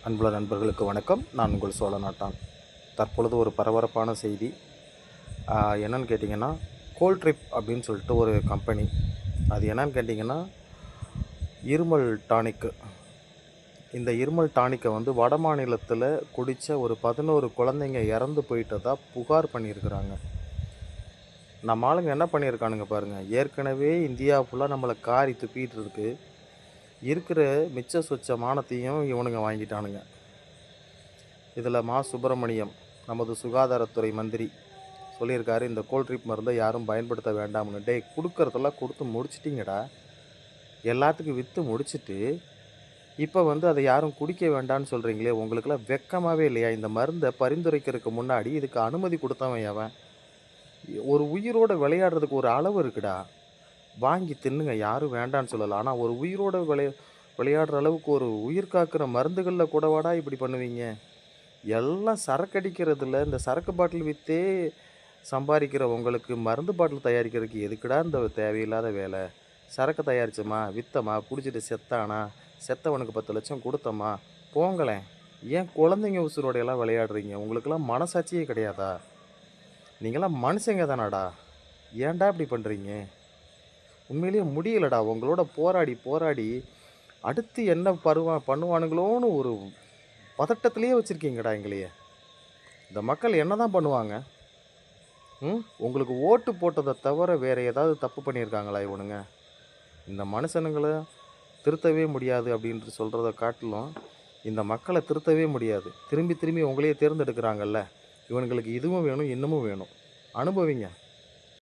அன்புள்ள நண்பர்களுக்கு வணக்கம். நான் உங்கள் சோழநாட்டான். தற்பொழுது ஒரு பரபரப்பான செய்தி. என்னன்னு கேட்டிங்கன்னா, கோல்ட்ரிப் அப்படின்னு சொல்லிட்டு ஒரு கம்பெனி. அது என்னன்னு கேட்டிங்கன்னா, இருமல் டானிக்கு. இந்த இருமல் டானிக்கை வட மாநிலத்தில் குடித்த ஒரு 11 குழந்தைங்க இறந்து போயிட்டதா புகார் பண்ணியிருக்கிறாங்க. நம்ம ஆளுங்க என்ன பண்ணியிருக்கானுங்க பாருங்கள். ஏற்கனவே இந்தியா ஃபுல்லாக நம்மளை காரி துப்பிட்டு இருக்கு. இருக்கிற மிச்ச சொச்ச மானத்தையும் இவனுங்க வாங்கிட்டானுங்க. இதில் மா சுப்பிரமணியம், நமது சுகாதாரத்துறை மந்திரி சொல்லியிருக்காரு, இந்த கோல்ட்ரிப் மருந்தை யாரும் பயன்படுத்த வேண்டாம்னு. கொடுக்கறதெல்லாம் கொடுத்து முடிச்சிட்டிங்கடா. எல்லாத்துக்கும் விற்று முடிச்சுட்டு இப்போ அதை யாரும் குடிக்க வேண்டாம்னு சொல்கிறீங்களே, உங்களுக்கெல்லாம் வெக்கமாகவே இல்லையா? இந்த மருந்தை பரிந்துரைக்கிறதுக்கு முன்னாடி இதுக்கு அனுமதி கொடுத்தவன் அவன். ஒரு உயிரோடு விளையாடுறதுக்கு ஒரு அளவு இருக்குடா. வாங்கி தின்னுங்க, யாரும் வேண்டான்னு சொல்லலாம். ஆனால் ஒரு உயிரோடு விளையாடுற அளவுக்கு ஒரு உயிர் காக்கிற மருந்துகளில் கூடவாடா இப்படி பண்ணுவீங்க? எல்லாம் சரக்கடிக்கிறதுல இந்த சரக்கு பாட்டில் விற்றே சம்பாதிக்கிற உங்களுக்கு மருந்து பாட்டில் தயாரிக்கிறதுக்கு எதுக்குடா இந்த தேவையில்லாத வேலை? சரக்கு தயாரித்தோமா, விற்றோமா, குடிச்சிட்டு செத்தானா, செத்தவனுக்கு 10 லட்சம் கொடுத்தோமா, போங்களேன். ஏன் குழந்தைங்க உசுரோடையெல்லாம் விளையாடுறீங்க? உங்களுக்கெல்லாம் மனசாட்சியே கிடையாதா? நீங்களாம் மனுஷங்க தானாடா? ஏன்டா இப்படி பண்ணுறீங்க? உண்மையிலேயே முடியலடா. உங்களோட போராடி போராடி அடுத்து என்ன பண்ணுவானுங்களோன்னு ஒரு பதட்டத்திலேயே வச்சுருக்கீங்கடா எங்களையே. இந்த மக்கள் என்ன தான் பண்ணுவாங்க? உங்களுக்கு ஓட்டு போட்டதை தவிர வேறு ஏதாவது தப்பு பண்ணியிருக்காங்களா இவனுங்க? இந்த மனுஷனுங்களை திருத்தவே முடியாது அப்படின்ட்டு சொல்கிறத காட்டிலும் இந்த மக்களை திருத்தவே முடியாது. திரும்பி திரும்பி உங்களையே தேர்ந்தெடுக்கிறாங்கல்ல, இவனுங்களுக்கு இதுவும் வேணும், இன்னமும் வேணும். அனுபவிங்க.